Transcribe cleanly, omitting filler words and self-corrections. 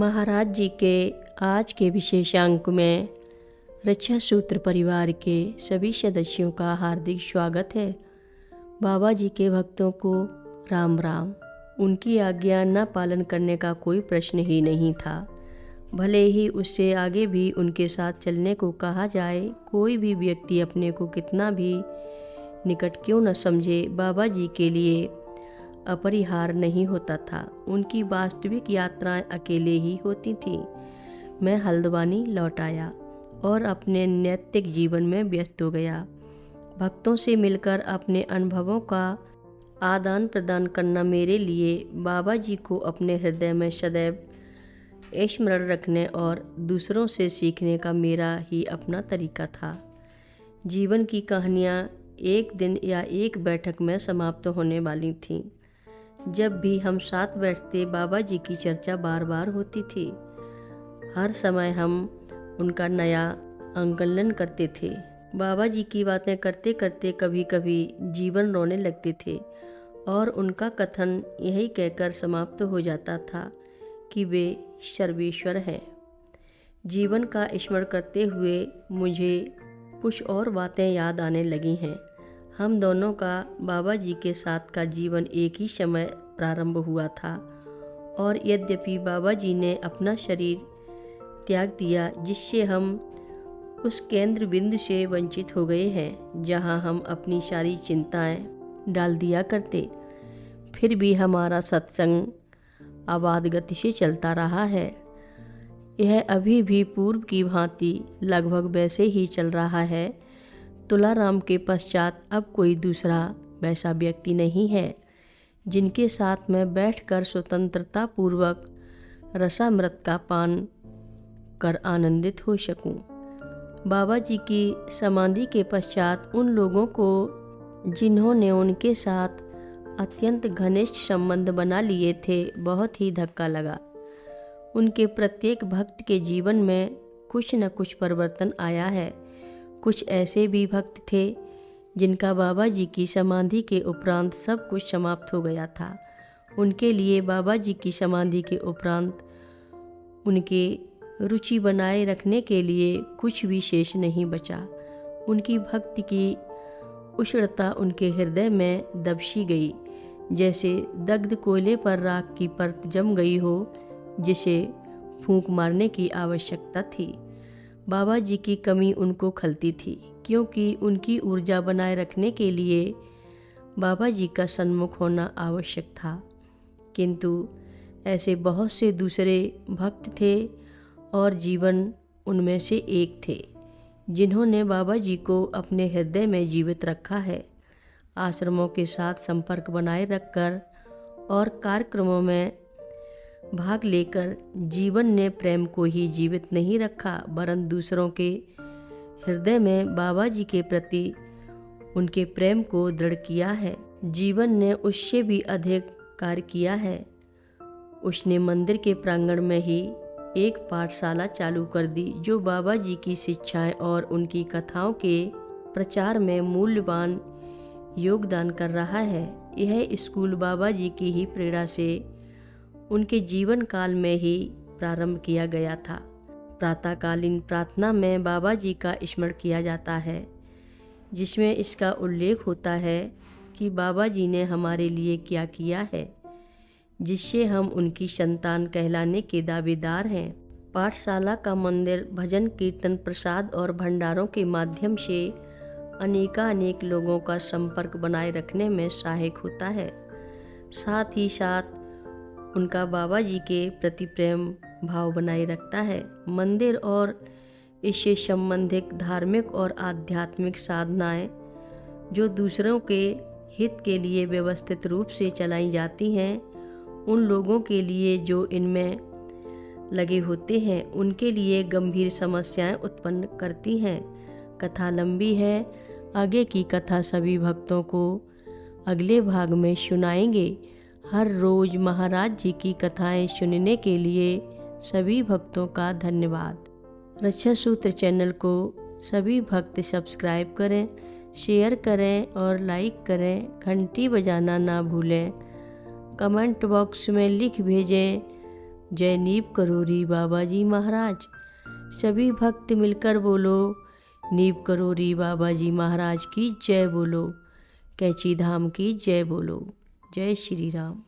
महाराज जी के आज के विशेषांक में रक्षा सूत्र परिवार के सभी सदस्यों का हार्दिक स्वागत है। बाबा जी के भक्तों को राम राम। उनकी आज्ञा न पालन करने का कोई प्रश्न ही नहीं था। भले ही उससे आगे भी उनके साथ चलने को कहा जाए, कोई भी व्यक्ति अपने को कितना भी निकट क्यों न समझे, बाबा जी के लिए अपरिहार्य नहीं होता था। उनकी वास्तविक यात्राएं अकेले ही होती थीं। मैं हल्द्वानी लौट आया और अपने नैतिक जीवन में व्यस्त हो गया। भक्तों से मिलकर अपने अनुभवों का आदान प्रदान करना मेरे लिए बाबा जी को अपने हृदय में सदैव स्मरण रखने और दूसरों से सीखने का मेरा ही अपना तरीका था। जीवन की कहानियाँ एक दिन या एक बैठक में समाप्त होने वाली थीं। जब भी हम साथ बैठते, बाबा जी की चर्चा बार बार होती थी। हर समय हम उनका नया आकलन करते थे। बाबा जी की बातें करते करते कभी कभी जीवन रोने लगते थे और उनका कथन यही कहकर समाप्त हो जाता था कि वे सर्वेश्वर हैं। जीवन का स्मरण करते हुए मुझे कुछ और बातें याद आने लगी हैं। हम दोनों का बाबा जी के साथ का जीवन एक ही समय प्रारंभ हुआ था और यद्यपि बाबा जी ने अपना शरीर त्याग दिया, जिससे हम उस केंद्र बिंदु से वंचित हो गए हैं जहां हम अपनी सारी चिंताएं डाल दिया करते, फिर भी हमारा सत्संग आबाद गति से चलता रहा है। यह अभी भी पूर्व की भांति लगभग वैसे ही चल रहा है। तुलाराम के पश्चात अब कोई दूसरा वैसा व्यक्ति नहीं है जिनके साथ मैं बैठकर स्वतंत्रता पूर्वक रसामृत का पान कर आनंदित हो सकूं। बाबा जी की समाधि के पश्चात उन लोगों को जिन्होंने उनके साथ अत्यंत घनिष्ठ संबंध बना लिए थे, बहुत ही धक्का लगा। उनके प्रत्येक भक्त के जीवन में कुछ न कुछ परिवर्तन आया है। कुछ ऐसे भी भक्त थे जिनका बाबा जी की समाधि के उपरांत सब कुछ समाप्त हो गया था। उनके लिए बाबा जी की समाधि के उपरांत उनके रुचि बनाए रखने के लिए कुछ भी शेष नहीं बचा। उनकी भक्ति की उष्णता उनके हृदय में दबसी गई, जैसे दग्ध कोयले पर राख की परत जम गई हो, जिसे फूंक मारने की आवश्यकता थी। बाबा जी की कमी उनको खलती थी, क्योंकि उनकी ऊर्जा बनाए रखने के लिए बाबा जी का सन्मुख होना आवश्यक था। किंतु ऐसे बहुत से दूसरे भक्त थे और जीवन उनमें से एक थे जिन्होंने बाबा जी को अपने हृदय में जीवित रखा है। आश्रमों के साथ संपर्क बनाए रखकर और कार्यक्रमों में भाग लेकर जीवन ने प्रेम को ही जीवित नहीं रखा, वरन दूसरों के हृदय में बाबा जी के प्रति उनके प्रेम को दृढ़ किया है। जीवन ने उससे भी अधिक कार्य किया है। उसने मंदिर के प्रांगण में ही एक पाठशाला चालू कर दी, जो बाबा जी की शिक्षाएं और उनकी कथाओं के प्रचार में मूल्यवान योगदान कर रहा है। यह स्कूल बाबा जी की ही प्रेरणा से उनके जीवन काल में ही प्रारंभ किया गया था। प्रातःकालीन प्रार्थना में बाबा जी का स्मरण किया जाता है, जिसमें इसका उल्लेख होता है कि बाबा जी ने हमारे लिए क्या किया है, जिससे हम उनकी संतान कहलाने के दावेदार हैं। पाठशाला का मंदिर भजन कीर्तन प्रसाद और भंडारों के माध्यम से अनेकानेक लोगों का संपर्क बनाए रखने में सहायक होता है। साथ ही साथ उनका बाबा जी के प्रति प्रेम भाव बनाए रखता है। मंदिर और इससे संबंधित धार्मिक और आध्यात्मिक साधनाएं जो दूसरों के हित के लिए व्यवस्थित रूप से चलाई जाती हैं, उन लोगों के लिए जो इनमें लगे होते हैं, उनके लिए गंभीर समस्याएं उत्पन्न करती हैं। कथा लंबी है, आगे की कथा सभी भक्तों को अगले भाग में सुनाएंगे। हर रोज़ महाराज जी की कथाएं सुनने के लिए सभी भक्तों का धन्यवाद। रक्षा सूत्र चैनल को सभी भक्त सब्सक्राइब करें, शेयर करें और लाइक करें। घंटी बजाना ना भूलें। कमेंट बॉक्स में लिख भेजें जय नीव करोरी बाबा जी महाराज। सभी भक्त मिलकर बोलो, नीव करोरी बाबा जी महाराज की जय बोलो, कैची धाम की जय बोलो। जय श्री राम।